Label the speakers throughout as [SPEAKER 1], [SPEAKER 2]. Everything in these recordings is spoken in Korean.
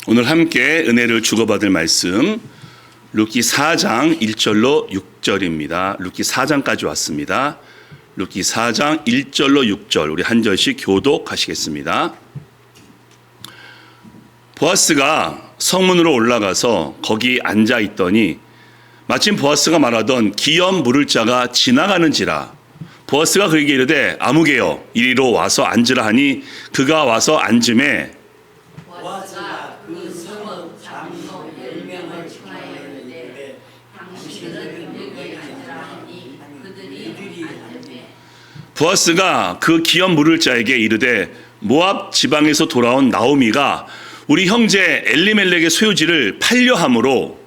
[SPEAKER 1] 오늘 함께 은혜를 주고받을 말씀 룻기 4장 1절로 6절입니다. 룻기 4장까지 왔습니다. 룻기 4장 1절로 6절 우리 한 절씩 교독하시겠습니다. 보아스가 성문으로 올라가서 거기 앉아 있더니 마침 보아스가 말하던 기업 물을 자가 지나가는지라. 보아스가 그에게 이르되 아무개여 이리로 와서 앉으라 하니 그가 와서 앉음에
[SPEAKER 2] 보아스가 그 성읍 장로 10명을 청하였는데 당신은 여기 앉으라 하니 그들이 앉음에
[SPEAKER 1] 보아스가 그 기업 물을 자에게 이르되 모압 지방에서 돌아온 나오미가 우리 형제 엘리멜렉의 소유지를 팔려 함으로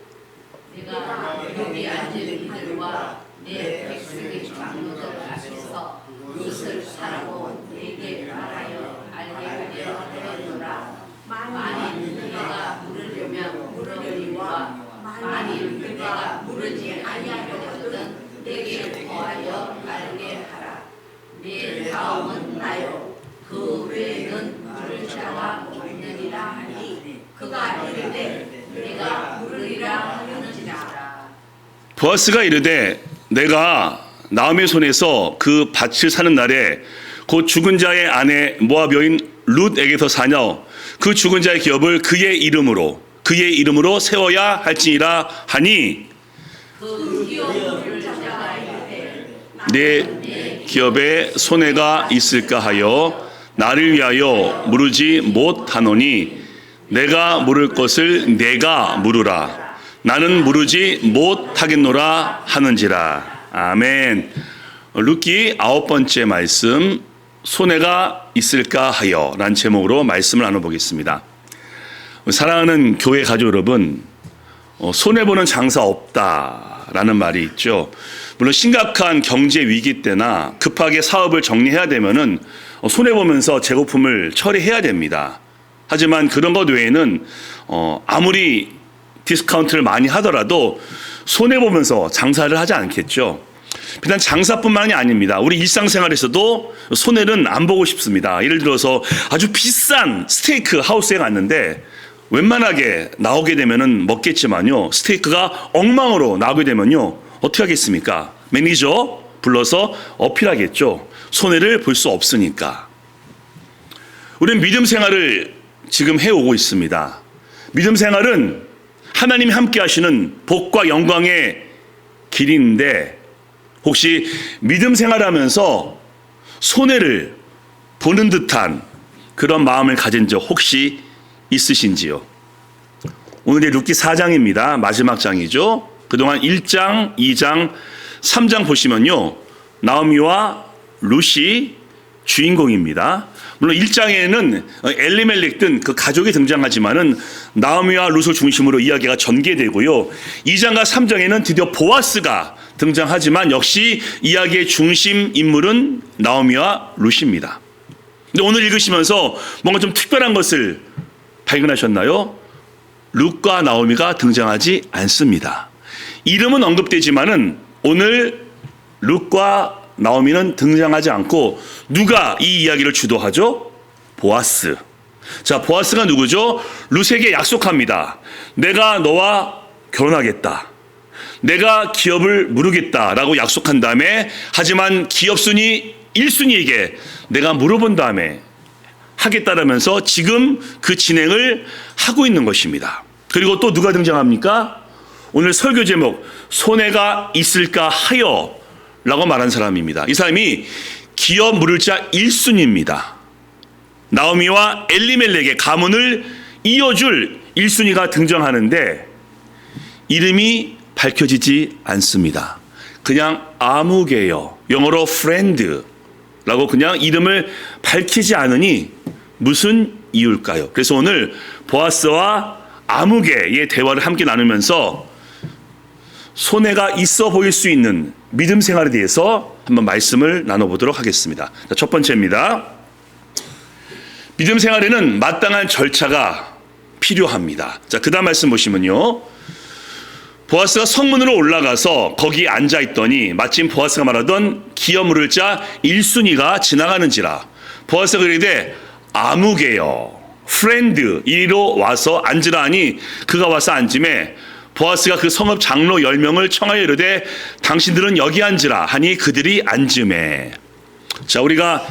[SPEAKER 2] 내가 여기 앉은 이들과 내 백성의 장로들 앞에서 룻을 사라고 내게 말하여 알게 하였노라. 만일 내가 물으려면 물으리와 만일 내가 물으지 아니하려거든 내게 구하여 알게 하라. 내 다음은 나요. 그 외에는 물을 자가 없느니라 하니 그가 이르되 내가 물으리라 하였느니라.
[SPEAKER 1] 보아스가 이르되 내가 나오미의 손에서 그 밭을 사는 날에 곧 죽은 자의 아내 모압 여인 룻에게서 사냐 그 죽은 자의 기업을 그의 이름으로 세워야 할지니라 하니
[SPEAKER 2] 그 기업을 자가 이르되
[SPEAKER 1] 내 기업에 손해가 있을까 하여 나를 위하여 물으지 못하노니 내가 물을 것을 내가 물으라. 나는 물으지 못하겠노라 하는지라. 아멘. 룻기 9번째 말씀 손해가 있을까 하여 라는 제목으로 말씀을 나눠보겠습니다. 사랑하는 교회 가족 여러분, 손해보는 장사 없다라는 말이 있죠. 물론 심각한 경제 위기 때나 급하게 사업을 정리해야 되면은 손해보면서 재고품을 처리해야 됩니다. 하지만 그런 것 외에는 아무리 디스카운트를 많이 하더라도 손해보면서 장사를 하지 않겠죠. 비단 장사뿐만이 아닙니다. 우리 일상생활에서도 손해는 안 보고 싶습니다. 예를 들어서 아주 비싼 스테이크 하우스에 갔는데 웬만하게 나오게 되면은 먹겠지만요. 스테이크가 엉망으로 나오게 되면요. 어떻게 하겠습니까? 매니저 불러서 어필하겠죠. 손해를 볼 수 없으니까. 우리는 믿음 생활을 지금 해오고 있습니다. 믿음 생활은 하나님이 함께 하시는 복과 영광의 길인데 혹시 믿음 생활하면서 손해를 보는 듯한 그런 마음을 가진 적 혹시 있으신지요? 오늘의 룻기 4장입니다. 마지막 장이죠. 그동안 1장, 2장, 3장 보시면요. 나오미와 룻이 주인공입니다. 물론 1장에는 엘리멜렉 등 그 가족이 등장하지만은 나오미와 룻을 중심으로 이야기가 전개되고요. 2장과 3장에는 드디어 보아스가 등장하지만 역시 이야기의 중심 인물은 나오미와 룻입니다. 근데 오늘 읽으시면서 뭔가 좀 특별한 것을 발견하셨나요? 룻과 나오미가 등장하지 않습니다. 이름은 언급되지만은 오늘 룻과 나오미는 등장하지 않고 누가 이 이야기를 주도하죠? 보아스. 자, 보아스가 누구죠? 룻에게 약속합니다. 내가 너와 결혼하겠다. 내가 기업을 물으겠다라고 약속한 다음에 하지만 기업순위 1순위에게 내가 물어본 다음에 하겠다라면서 지금 그 진행을 하고 있는 것입니다. 그리고 또 누가 등장합니까? 오늘 설교 제목 손해가 있을까 하여 라고 말한 사람입니다. 이 사람이 기업 물을 자 1순위입니다. 나오미와 엘리멜렉의 가문을 이어줄 1순위가 등장하는데 이름이 밝혀지지 않습니다. 그냥 아무개요. 영어로 friend라고 그냥 이름을 밝히지 않으니 무슨 이유일까요? 그래서 오늘 보아스와 아무개의 대화를 함께 나누면서 손해가 있어 보일 수 있는 믿음 생활에 대해서 한번 말씀을 나눠보도록 하겠습니다. 자, 첫 번째입니다. 믿음 생활에는 마땅한 절차가 필요합니다. 자, 그 다음 말씀 보시면요. 보아스가 성문으로 올라가서 거기 앉아 있더니 마침 보아스가 말하던 기업 물을 자 1순위가 지나가는지라. 보아스가 그러되 아무개여 프렌드 이리로 와서 앉으라 하니 그가 와서 앉음에 보아스가 그 성읍 장로 10명을 청하여 이르되 당신들은 여기 앉으라 하니 그들이 앉음에. 자, 우리가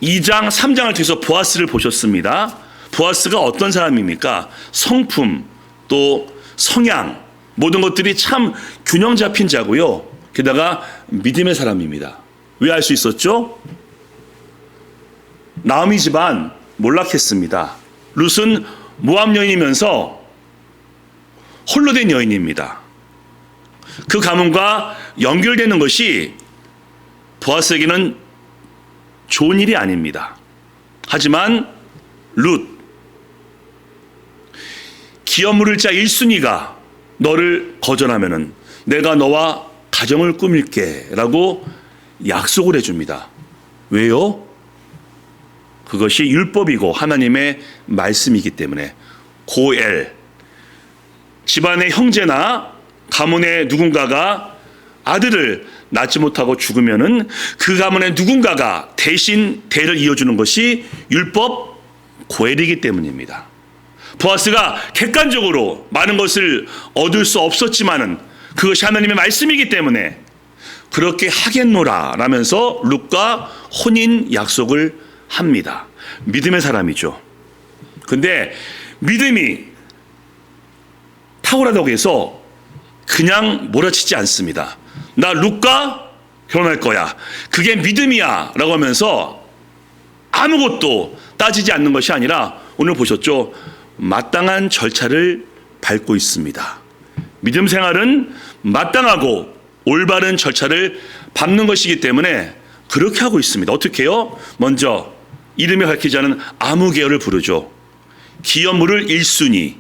[SPEAKER 1] 2장 3장을 통해서 보아스를 보셨습니다. 보아스가 어떤 사람입니까? 성품 또 성향 모든 것들이 참 균형 잡힌 자고요. 게다가 믿음의 사람입니다. 왜 알 수 있었죠? 나오미 집안 몰락했습니다. 룻은 모압 여인이면서 홀로 된 여인입니다. 그 가문과 연결되는 것이 보아스에게는 좋은 일이 아닙니다. 하지만 룻, 기업 물을 자 1순위가 너를 거절하면은 내가 너와 가정을 꾸밀게 라고 약속을 해줍니다. 왜요? 그것이 율법이고 하나님의 말씀이기 때문에. 고엘, 집안의 형제나 가문의 누군가가 아들을 낳지 못하고 죽으면은 그 가문의 누군가가 대신 대를 이어주는 것이 율법 고엘이기 때문입니다. 보아스가 객관적으로 많은 것을 얻을 수 없었지만은 그것이 하나님의 말씀이기 때문에 그렇게 하겠노라 라면서 룻과 혼인 약속을 합니다. 믿음의 사람이죠. 근데 믿음이 탁월하다고 해서 그냥 몰아치지 않습니다. 나 룻과 결혼할 거야. 그게 믿음이야 라고 하면서 아무것도 따지지 않는 것이 아니라 오늘 보셨죠? 마땅한 절차를 밟고 있습니다. 믿음 생활은 마땅하고 올바른 절차를 밟는 것이기 때문에 그렇게 하고 있습니다. 어떻게 해요? 먼저 이름이 밝히지 않은 아무 계열을 부르죠. 기업 물을 1순위,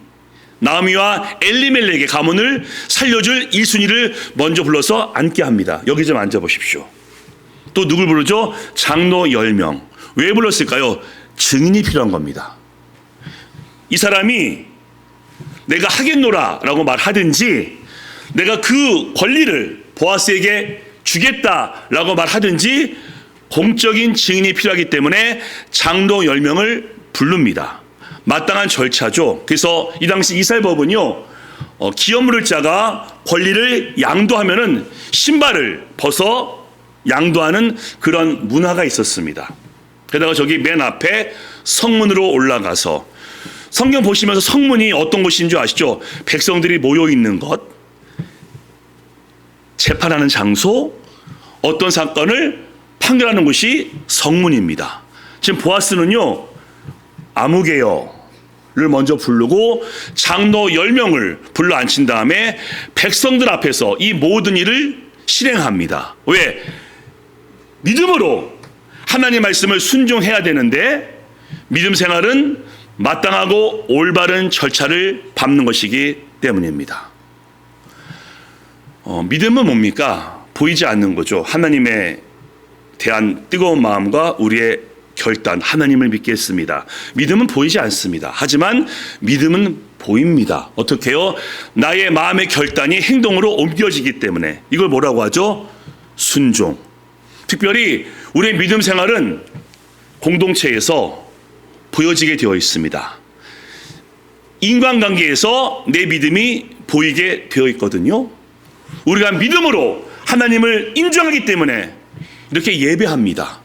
[SPEAKER 1] 나오미와 엘리멜렉의 가문을 살려줄 1순위를 먼저 불러서 앉게 합니다. 여기 좀 앉아보십시오. 또 누굴 부르죠? 장로 10명. 왜 불렀을까요? 증인이 필요한 겁니다. 이 사람이 내가 하겠노라 라고 말하든지 내가 그 권리를 보아스에게 주겠다라고 말하든지 공적인 증인이 필요하기 때문에 장로 10명을 부릅니다. 마땅한 절차죠. 그래서 이 당시 이스라엘법은요, 기업 물을 자가 권리를 양도하면은 신발을 벗어 양도하는 그런 문화가 있었습니다. 게다가 저기 맨 앞에 성문으로 올라가서 성경 보시면서 성문이 어떤 곳인 줄 아시죠? 백성들이 모여 있는 것, 재판하는 장소, 어떤 사건을 판결하는 곳이 성문입니다. 지금 보아스는요, 아무개여를 먼저 부르고 장로 10명을 불러 앉힌 다음에 백성들 앞에서 이 모든 일을 실행합니다. 왜? 믿음으로 하나님의 말씀을 순종해야 되는데 믿음 생활은 마땅하고 올바른 절차를 밟는 것이기 때문입니다. 믿음은 뭡니까? 보이지 않는 거죠. 하나님에 대한 뜨거운 마음과 우리의 결단, 하나님을 믿겠습니다. 믿음은 보이지 않습니다. 하지만 믿음은 보입니다. 어떻게 해요? 나의 마음의 결단이 행동으로 옮겨지기 때문에. 이걸 뭐라고 하죠? 순종. 특별히 우리의 믿음 생활은 공동체에서 보여지게 되어 있습니다. 인간관계에서 내 믿음이 보이게 되어 있거든요. 우리가 믿음으로 하나님을 인정하기 때문에 이렇게 예배합니다.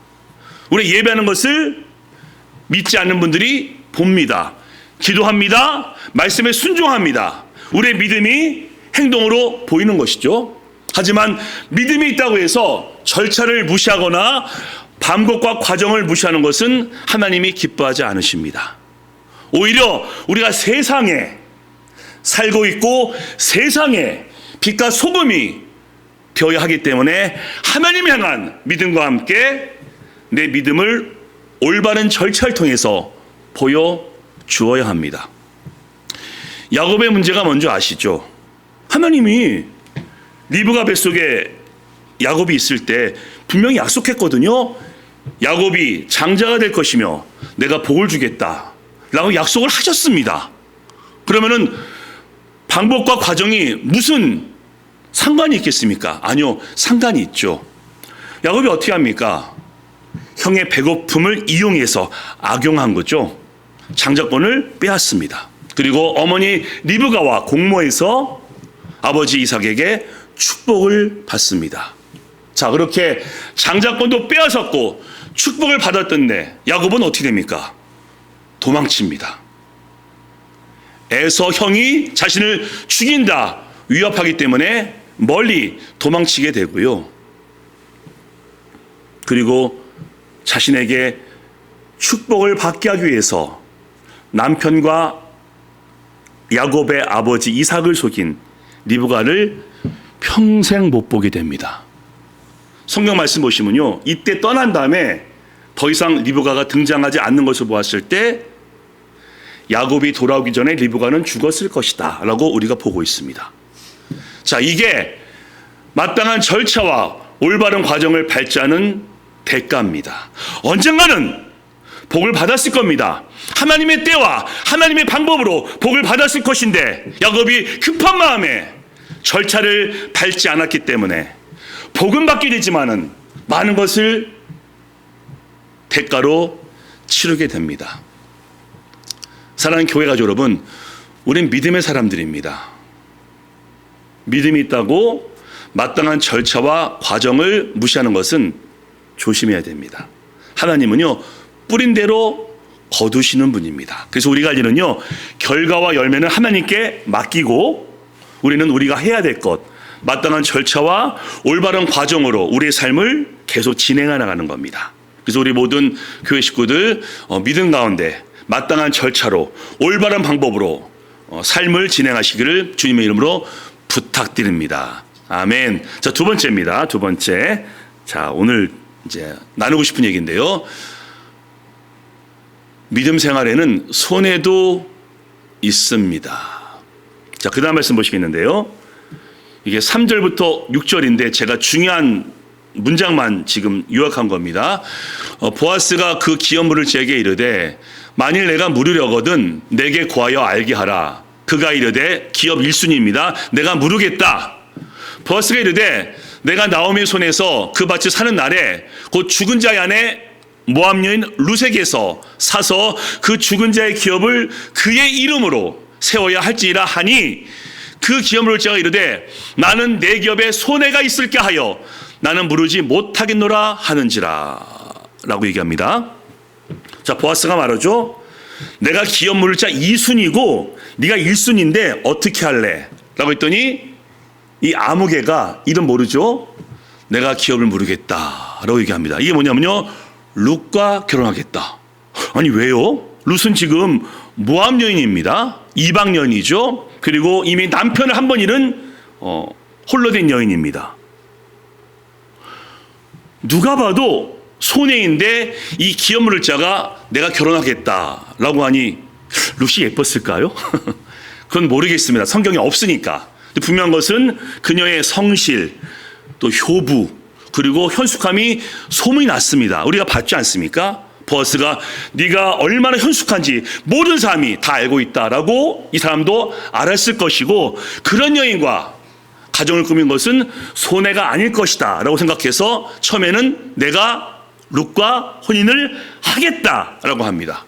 [SPEAKER 1] 우리 예배하는 것을 믿지 않는 분들이 봅니다. 기도합니다. 말씀에 순종합니다. 우리의 믿음이 행동으로 보이는 것이죠. 하지만 믿음이 있다고 해서 절차를 무시하거나 방법과 과정을 무시하는 것은 하나님이 기뻐하지 않으십니다. 오히려 우리가 세상에 살고 있고 세상에 빛과 소금이 되어야 하기 때문에 하나님 향한 믿음과 함께 내 믿음을 올바른 절차를 통해서 보여주어야 합니다. 야곱의 문제가 뭔지 아시죠? 하나님이 리브가 뱃속에 야곱이 있을 때 분명히 약속했거든요. 야곱이 장자가 될 것이며 내가 복을 주겠다 라고 약속을 하셨습니다. 그러면은 방법과 과정이 무슨 상관이 있겠습니까? 아니요, 상관이 있죠. 야곱이 어떻게 합니까? 형의 배고픔을 이용해서 악용한 거죠. 장자권을 빼앗습니다. 그리고 어머니 리브가와 공모해서 아버지 이삭에게 축복을 받습니다. 자, 그렇게 장자권도 빼앗았고 축복을 받았던데 야곱은 어떻게 됩니까? 도망칩니다. 에서 형이 자신을 죽인다 위협하기 때문에 멀리 도망치게 되고요. 그리고 자신에게 축복을 받게 하기 위해서 남편과 야곱의 아버지 이삭을 속인 리브가를 평생 못 보게 됩니다. 성경 말씀 보시면요, 이때 떠난 다음에 더 이상 리브가가 등장하지 않는 것을 보았을 때 야곱이 돌아오기 전에 리브가는 죽었을 것이다 라고 우리가 보고 있습니다. 자, 이게 마땅한 절차와 올바른 과정을 밟지 않은 대가입니다. 언젠가는 복을 받았을 겁니다. 하나님의 때와 하나님의 방법으로 복을 받았을 것인데 야곱이 급한 마음에 절차를 밟지 않았기 때문에 복은 받게 되지만은 많은 것을 대가로 치르게 됩니다. 사랑하는 교회 가족 여러분, 우린 믿음의 사람들입니다. 믿음이 있다고 마땅한 절차와 과정을 무시하는 것은 조심해야 됩니다. 하나님은요, 뿌린 대로 거두시는 분입니다. 그래서 우리가 이제는요, 결과와 열매는 하나님께 맡기고 우리는 우리가 해야 될 것, 마땅한 절차와 올바른 과정으로 우리의 삶을 계속 진행해 나가는 겁니다. 그래서 우리 모든 교회 식구들 믿음 가운데 마땅한 절차로 올바른 방법으로 삶을 진행하시기를 주님의 이름으로 부탁드립니다. 아멘. 자, 두 번째입니다. 두 번째. 자, 오늘 이제 나누고 싶은 얘기인데요. 믿음 생활에는 손해도 있습니다. 자, 그 다음 말씀 보시겠는데요. 이게 3절부터 6절인데 제가 중요한 문장만 지금 요약한 겁니다. 보아스가 그 기업물을 제게 이르되 만일 내가 물으려거든 내게 구하여 알게 하라. 그가 이르되 기업 1순위입니다. 내가 물으겠다. 보아스가 이르되 내가 나오미의 손에서 그 밭을 사는 날에 곧 죽은 자의 아내 모압 여인 룻에게서 사서 그 죽은 자의 기업을 그의 이름으로 세워야 할지라 하니 그 기업물을 제가 이르되 나는 내 기업에 손해가 있을게 하여 나는 물으지 못하겠노라 하는지라 라고 얘기합니다. 자, 보아스가 말하죠. 내가 기업물을 자 2순위고 네가 1순위인데 어떻게 할래? 라고 했더니 이 아무개가 이름 모르죠. 내가 기업을 물으겠다 라고 얘기합니다. 이게 뭐냐면요, 룻과 결혼하겠다. 아니 왜요? 룻은 지금 모압 여인입니다. 이방 여인이죠. 그리고 이미 남편을 한 번 잃은 홀로 된 여인입니다. 누가 봐도 손해인데 이 기업물을 자가 내가 결혼하겠다라고 하니 룻이 예뻤을까요? 그건 모르겠습니다. 성경에 없으니까. 분명한 것은 그녀의 성실, 또 효부, 그리고 현숙함이 소문이 났습니다. 우리가 봤지 않습니까? 보아스가 네가 얼마나 현숙한지 모든 사람이 다 알고 있다라고 이 사람도 알았을 것이고, 그런 여인과 가정을 꾸민 것은 손해가 아닐 것이다 라고 생각해서 처음에는 내가 룻과 혼인을 하겠다라고 합니다.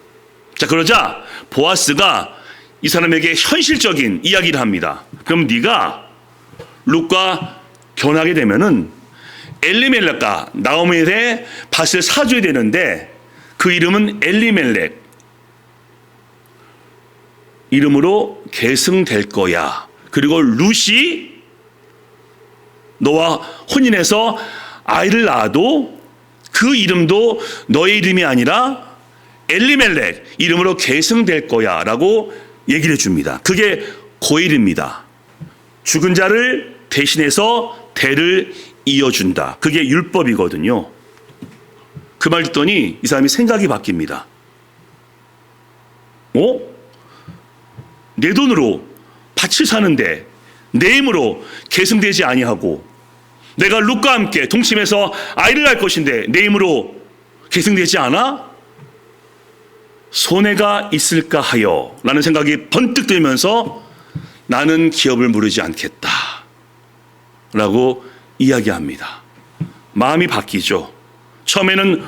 [SPEAKER 1] 자, 그러자 보아스가 이 사람에게 현실적인 이야기를 합니다. 그럼 네가 룻과 결혼하게 되면은 엘리멜렉과 나오미의 밭을 사줘야 되는데 그 이름은 엘리멜렉 이름으로 계승될 거야. 그리고 룻이 너와 혼인해서 아이를 낳아도 그 이름도 너의 이름이 아니라 엘리멜렉 이름으로 계승될 거야 라고 얘기를 해줍니다. 그게 고일입니다. 죽은 자를 대신해서 대를 이어준다. 그게 율법이거든요. 그 말 듣더니 이 사람이 생각이 바뀝니다. 내 돈으로 밭을 사는데 내 힘으로 계승되지 아니하고 내가 룻과 함께 동침해서 아이를 낳을 것인데 내 힘으로 계승되지 않아? 손해가 있을까 하여 라는 생각이 번뜩 들면서 나는 기업을 물으지 않겠다 라고 이야기합니다. 마음이 바뀌죠. 처음에는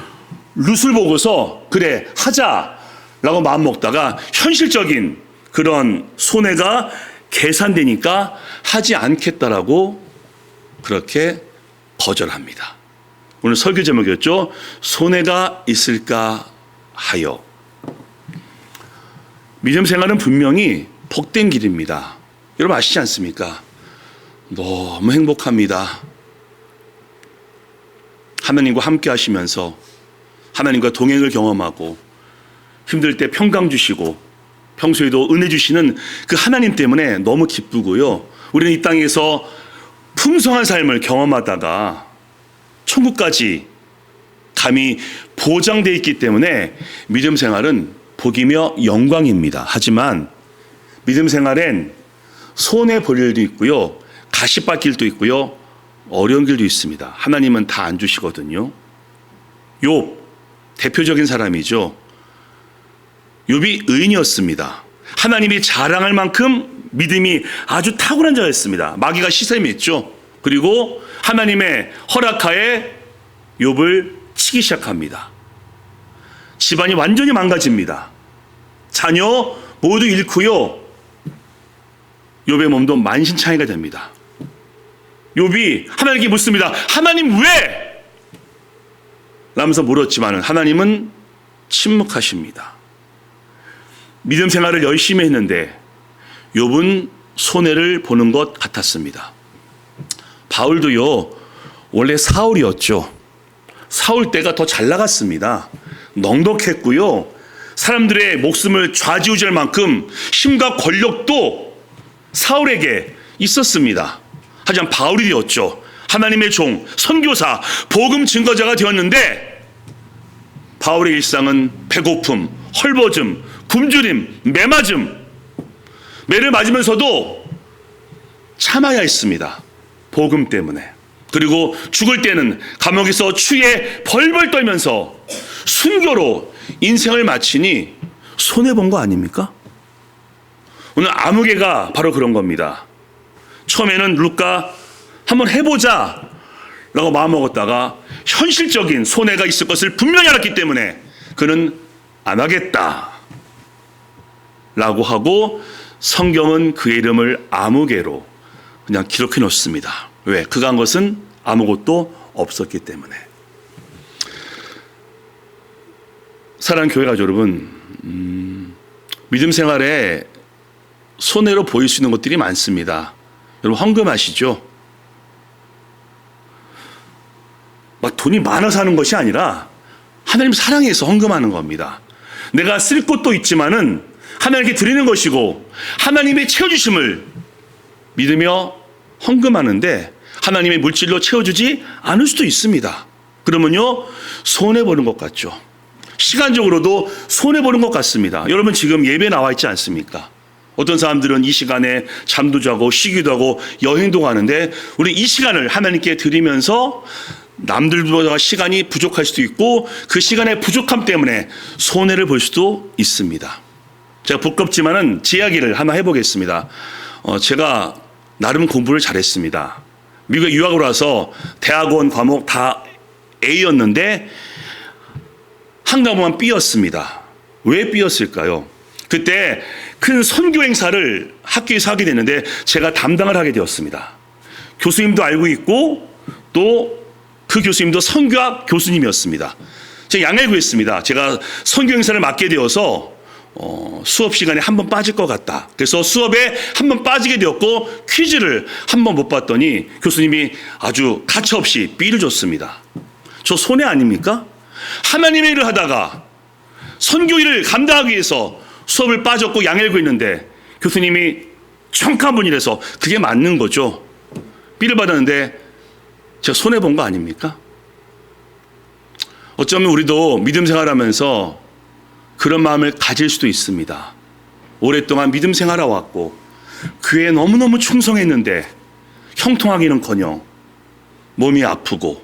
[SPEAKER 1] 룻을 보고서 그래 하자, 라고 마음먹다가 현실적인 그런 손해가 계산되니까 하지 않겠다라고 그렇게 거절합니다. 오늘 설교 제목이었죠. 손해가 있을까 하여. 믿음 생활은 분명히 복된 길입니다. 여러분 아시지 않습니까? 너무 행복합니다. 하나님과 함께 하시면서 하나님과 동행을 경험하고 힘들 때 평강 주시고 평소에도 은혜 주시는 그 하나님 때문에 너무 기쁘고요. 우리는 이 땅에서 풍성한 삶을 경험하다가 천국까지 감히 보장되어 있기 때문에 믿음 생활은 복이며 영광입니다. 하지만 믿음 생활엔 손해 볼 일도 있고요. 가시밭길도 있고요. 어려운 길도 있습니다. 하나님은 다 안 주시거든요. 욥 대표적인 사람이죠. 욥이 의인이었습니다. 하나님이 자랑할 만큼 믿음이 아주 탁월한 자였습니다. 마귀가 시샘했죠. 그리고 하나님의 허락하에 욥을 치기 시작합니다. 집안이 완전히 망가집니다. 자녀 모두 잃고요. 욥의 몸도 만신창이가 됩니다. 욥이 하나님께 묻습니다. 하나님 왜? 라면서 물었지만 하나님은 침묵하십니다. 믿음 생활을 열심히 했는데 욥은 손해를 보는 것 같았습니다. 바울도요, 원래 사울이었죠. 사울 때가 더 잘 나갔습니다. 넉넉했고요. 사람들의 목숨을 좌지우지할 만큼 힘과 권력도 사울에게 있었습니다. 하지만 바울이 되었죠. 하나님의 종, 선교사, 복음 증거자가 되었는데 바울의 일상은 배고픔, 헐벗음, 굶주림, 매맞음, 매를 맞으면서도 참아야 했습니다. 복음 때문에. 그리고 죽을 때는 감옥에서 추위에 벌벌 떨면서 순교로 인생을 마치니 손해본 거 아닙니까? 오늘 아무개가 바로 그런 겁니다. 처음에는 루카 한번 해보자 라고 마음먹었다가 현실적인 손해가 있을 것을 분명히 알았기 때문에 그는 안 하겠다 라고 하고 성경은 그의 이름을 아무개로 그냥 기록해 놓습니다. 왜? 그가 한 것은 아무것도 없었기 때문에. 사랑하는 교회 가족 여러분, 믿음 생활에 손해로 보일 수 있는 것들이 많습니다. 여러분 헌금하시죠? 막 돈이 많아서 하는 것이 아니라 하나님 사랑해서 헌금하는 겁니다. 내가 쓸 것도 있지만은 하나님께 드리는 것이고 하나님의 채워주심을 믿으며 헌금하는데 하나님의 물질로 채워주지 않을 수도 있습니다. 그러면요 손해보는 것 같죠. 시간적으로도 손해보는 것 같습니다. 여러분 지금 예배 나와 있지 않습니까? 어떤 사람들은 이 시간에 잠도 자고 쉬기도 하고 여행도 가는데 우리 이 시간을 하나님께 드리면서 남들보다 시간이 부족할 수도 있고 그 시간의 부족함 때문에 손해를 볼 수도 있습니다. 제가 부끄럽지만은 제 이야기를 하나 해보겠습니다. 제가 나름 공부를 잘했습니다. 미국에 유학을 와서 대학원 과목 다 A였는데 한 과목만 B였습니다. 왜 B였을까요? 그때 큰 선교 행사를 학교에서 하게 됐는데 제가 담당을 하게 되었습니다. 교수님도 알고 있고 또 그 교수님도 선교학 교수님이었습니다. 제가 양해를 구했습니다. 제가 선교 행사를 맡게 되어서 수업 시간에 한 번 빠질 것 같다. 그래서 수업에 한 번 빠지게 되었고 퀴즈를 한 번 못 봤더니 교수님이 아주 가차없이 B를 줬습니다. 저 손해 아닙니까? 하나님의 일을 하다가 선교 일을 감당하기 위해서 수업을 빠졌고 양해를 구했는데 교수님이 정확한 분이라서 그게 맞는 거죠. B를 받았는데 제가 손해본 거 아닙니까? 어쩌면 우리도 믿음 생활하면서 그런 마음을 가질 수도 있습니다. 오랫동안 믿음 생활해 왔고 교회에 너무너무 충성했는데 형통하기는커녕 몸이 아프고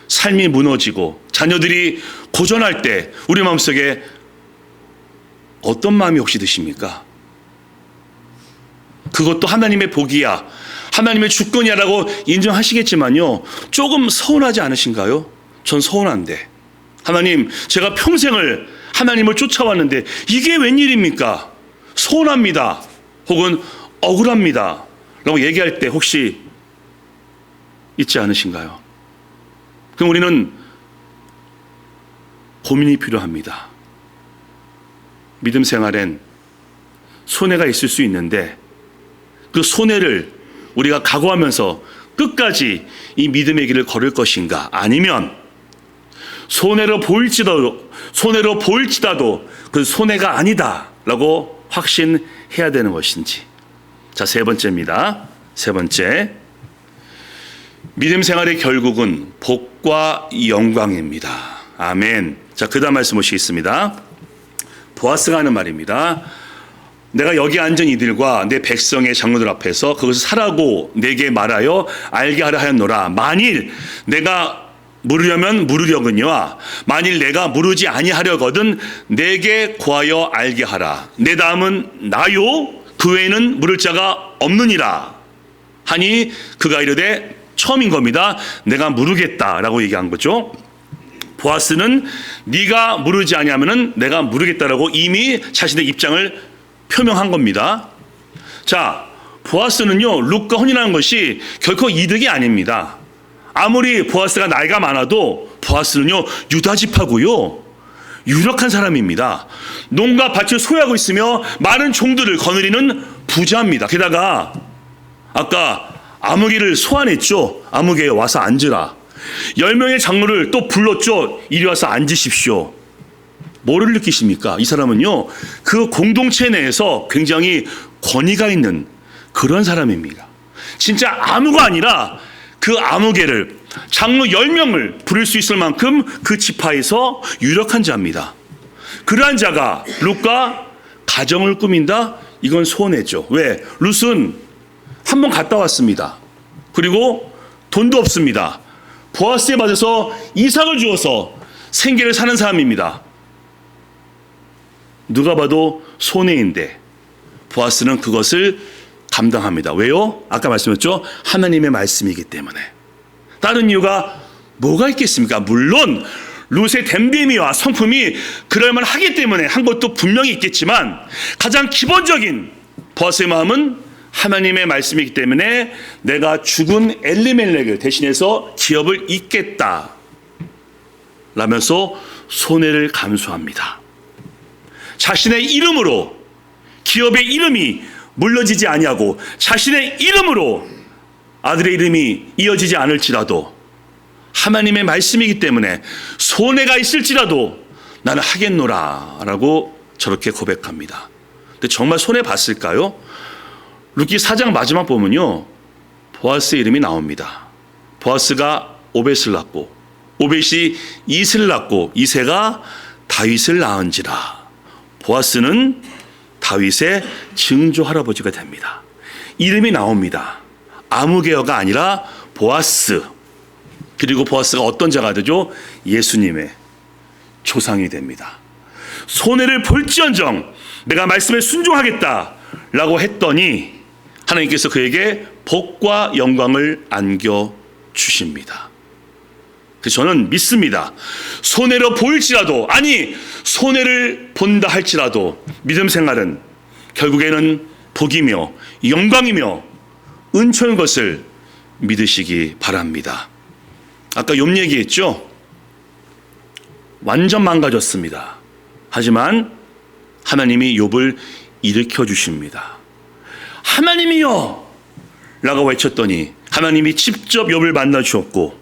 [SPEAKER 1] 삶이 무너지고 자녀들이 고전할 때 우리 마음속에 어떤 마음이 혹시 드십니까? 그것도 하나님의 복이야, 하나님의 주권이야라고 인정하시겠지만요, 조금 서운하지 않으신가요? 전 서운한데 하나님 제가 평생을 하나님을 쫓아왔는데 이게 웬일입니까? 서운합니다. 혹은 억울합니다. 라고 얘기할 때 혹시 있지 않으신가요? 그럼 우리는 고민이 필요합니다. 믿음 생활엔 손해가 있을 수 있는데 그 손해를 우리가 각오하면서 끝까지 이 믿음의 길을 걸을 것인가, 아니면 손해로 보일지라도 그 손해가 아니다라고 확신해야 되는 것인지. 자, 세 번째입니다. 세 번째, 믿음 생활의 결국은 복과 영광입니다. 아멘. 자, 그 다음 말씀 보시겠습니다. 보아스가 하는 말입니다. 내가 여기 앉은 이들과 내 백성의 장로들 앞에서 그것을 사라고 내게 말하여 알게 하려 하였노라. 만일 내가 물으려면 물으려거니와 만일 내가 물으지 아니하려거든 내게 구하여 알게 하라. 내 다음은 나요 그 외에는 물을 자가 없느니라 하니 그가 이르되, 처음인 겁니다. 내가 물으겠다라고 얘기한 거죠. 보아스는 네가 물으지 아니하면은 내가 물으겠다라고 이미 자신의 입장을 표명한 겁니다. 자, 보아스는요, 룻과 혼인하는 것이 결코 이득이 아닙니다. 아무리 보아스가 나이가 많아도 보아스는요, 유다지파고요, 유력한 사람입니다. 농가 밭을 소유하고 있으며 많은 종들을 거느리는 부자입니다. 게다가 아까 아무개를 소환했죠. 아무개에 와서 앉으라. 10명의 장로를 또 불렀죠. 이리 와서 앉으십시오. 뭐를 느끼십니까? 이 사람은요, 그 공동체 내에서 굉장히 권위가 있는 그런 사람입니다. 진짜 아무가 아니라 그 아무개를, 장로 10명을 부를 수 있을 만큼 그 지파에서 유력한 자입니다. 그러한 자가 룻과 가정을 꾸민다? 이건 손해죠. 왜? 룻은 한 번 갔다 왔습니다. 그리고 돈도 없습니다. 보아스에 맞아서 이삭을 주어서 생계를 사는 사람입니다. 누가 봐도 손해인데 보아스는 그것을 감당합니다. 왜요? 아까 말씀했죠. 하나님의 말씀이기 때문에. 다른 이유가 뭐가 있겠습니까? 물론 룻의 댐댐이와 성품이 그럴만 하기 때문에 한 것도 분명히 있겠지만 가장 기본적인 보아스의 마음은 하나님의 말씀이기 때문에 내가 죽은 엘리멜렉을 대신해서 기업을 잇겠다 라면서 손해를 감수합니다. 자신의 이름으로 기업의 이름이 물러지지 아니하고 자신의 이름으로 아들의 이름이 이어지지 않을지라도 하나님의 말씀이기 때문에 손해가 있을지라도 나는 하겠노라 라고 저렇게 고백합니다. 근데 정말 손해 봤을까요? 룻기 4장 마지막 보면요, 보아스의 이름이 나옵니다. 보아스가 오벳을 낳고 오벳이 이새를 낳고 이새가 다윗을 낳은지라. 보아스는 다윗의 증조 할아버지가 됩니다. 이름이 나옵니다. 아무개어가 아니라 보아스. 그리고 보아스가 어떤 자가 되죠? 예수님의 조상이 됩니다. 손해를 볼지언정 내가 말씀에 순종하겠다라고 했더니 하나님께서 그에게 복과 영광을 안겨주십니다. 그래서 저는 믿습니다. 손해로 보일지라도, 아니 손해를 본다 할지라도 믿음 생활은 결국에는 복이며 영광이며 은총인 것을 믿으시기 바랍니다. 아까 욥 얘기했죠. 완전 망가졌습니다. 하지만 하나님이 욥을 일으켜 주십니다. 하나님이여 라고 외쳤더니 하나님이 직접 욥을 만나 주었고,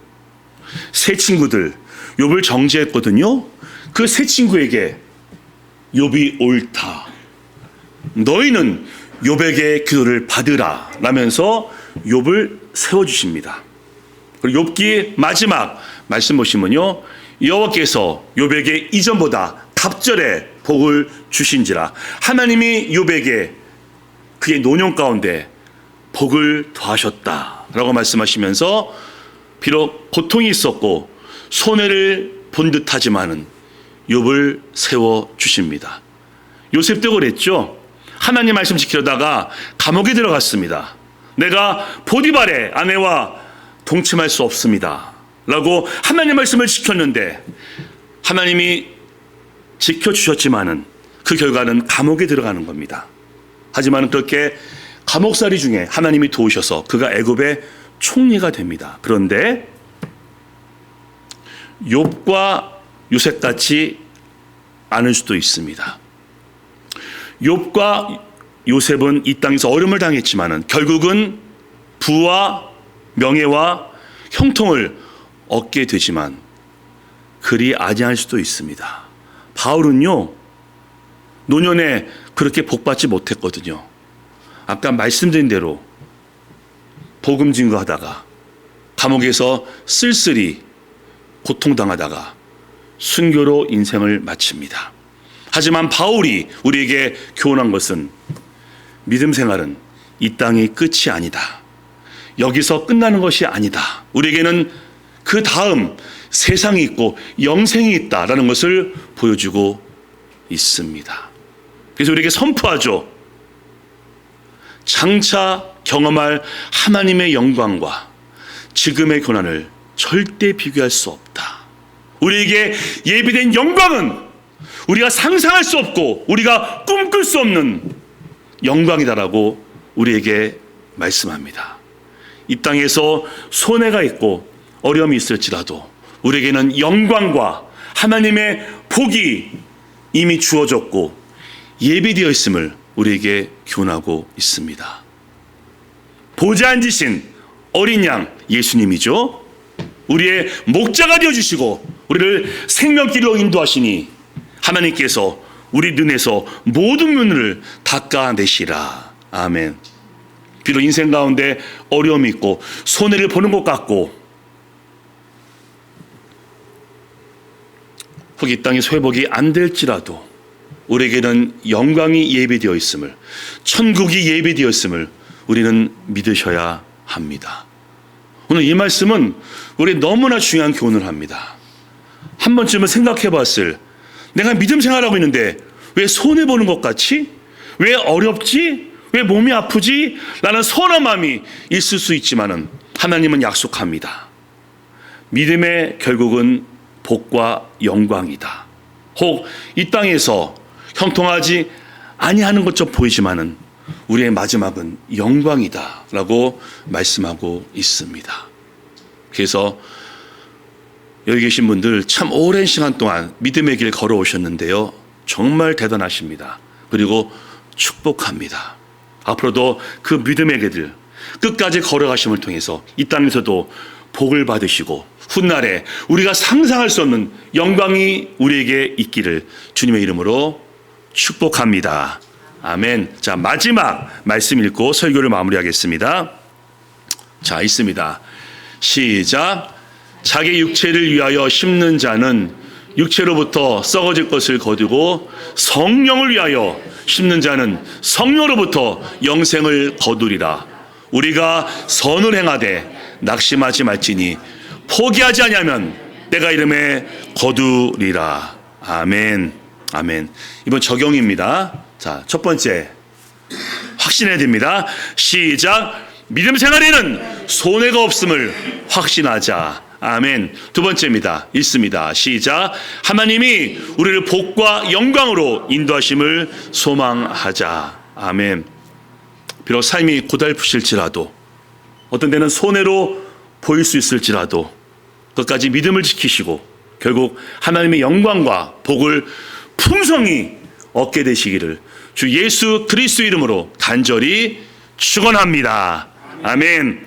[SPEAKER 1] 세 친구들 욥을 정죄했거든요. 그 세 친구에게 욥이 옳다, 너희는 욥에게 기도를 받으라 라면서 욥을 세워주십니다. 그리고 욥기 마지막 말씀 보시면요, 여호와께서 욥에게 이전보다 갑절에 복을 주신지라. 하나님이 욥에게 그의 노년 가운데 복을 더하셨다라고 말씀하시면서 비록 고통이 있었고 손해를 본 듯하지만은 욥을 세워 주십니다. 요셉도 그랬죠. 하나님 말씀 지키려다가 감옥에 들어갔습니다. 내가 보디발의 아내와 동침할 수 없습니다 라고 하나님 말씀을 지켰는데 하나님이 지켜주셨지만은 그 결과는 감옥에 들어가는 겁니다. 하지만 그렇게 감옥살이 중에 하나님이 도우셔서 그가 애굽의 총리가 됩니다. 그런데 욥과 요셉같이 않을 수도 있습니다. 욥과 요셉은 이 땅에서 어려움을 당했지만은 결국은 부와 명예와 형통을 얻게 되지만 그리 아니할 수도 있습니다. 바울은요, 노년에 그렇게 복받지 못했거든요. 아까 말씀드린 대로 복음 증거하다가 감옥에서 쓸쓸히 고통당하다가 순교로 인생을 마칩니다. 하지만 바울이 우리에게 교훈한 것은 믿음 생활은 이 땅이 끝이 아니다. 여기서 끝나는 것이 아니다. 우리에게는 그 다음 세상이 있고 영생이 있다라는 것을 보여주고 있습니다. 그래서 우리에게 선포하죠. 장차 경험할 하나님의 영광과 지금의 고난을 절대 비교할 수 없다. 우리에게 예비된 영광은 우리가 상상할 수 없고 우리가 꿈꿀 수 없는 영광이다라고 우리에게 말씀합니다. 이 땅에서 손해가 있고 어려움이 있을지라도 우리에게는 영광과 하나님의 복이 이미 주어졌고 예비되어 있음을 우리에게 교훈하고 있습니다. 보좌에 앉으신 어린 양 예수님이죠. 우리의 목자가 되어주시고 우리를 생명길로 인도하시니 하나님께서 우리 눈에서 모든 눈을 닦아내시라. 아멘. 비록 인생 가운데 어려움이 있고 손해를 보는 것 같고 혹 이 땅의 회복이 안 될지라도 우리에게는 영광이 예비되어 있음을, 천국이 예비되어 있음을 우리는 믿으셔야 합니다. 오늘 이 말씀은 우리 너무나 중요한 교훈을 합니다. 한 번쯤은 생각해 봤을, 내가 믿음 생활하고 있는데 왜 손해보는 것 같지? 왜 어렵지? 왜 몸이 아프지? 라는 서운한 마음이 있을 수 있지만은 하나님은 약속합니다. 믿음의 결국은 복과 영광이다. 혹 이 땅에서 형통하지 아니하는 것처럼 보이지만은 우리의 마지막은 영광이다 라고 말씀하고 있습니다. 그래서 여기 계신 분들 참 오랜 시간 동안 믿음의 길 걸어오셨는데요, 정말 대단하십니다. 그리고 축복합니다. 앞으로도 그 믿음의 길 끝까지 걸어가심을 통해서 이 땅에서도 복을 받으시고 훗날에 우리가 상상할 수 없는 영광이 우리에게 있기를 주님의 이름으로 축복합니다. 아멘. 자, 마지막 말씀 읽고 설교를 마무리하겠습니다. 자, 있습니다. 시작. 자기 육체를 위하여 심는 자는 육체로부터 썩어질 것을 거두고 성령을 위하여 심는 자는 성령으로부터 영생을 거두리라. 우리가 선을 행하되 낙심하지 말지니 포기하지 아니하면 때가 이름에 거두리라. 아멘. 아멘. 이번 적용입니다. 자, 첫 번째 확신해야 됩니다. 시작. 믿음 생활에는 손해가 없음을 확신하자. 아멘. 두 번째입니다. 읽습니다. 시작. 하나님이 우리를 복과 영광으로 인도하심을 소망하자. 아멘. 비록 삶이 고달프실지라도 어떤 때는 손해로 보일 수 있을지라도 끝까지 믿음을 지키시고 결국 하나님의 영광과 복을 풍성히 얻게 되시기를 주 예수 그리스도 이름으로 간절히 축원합니다. 아멘.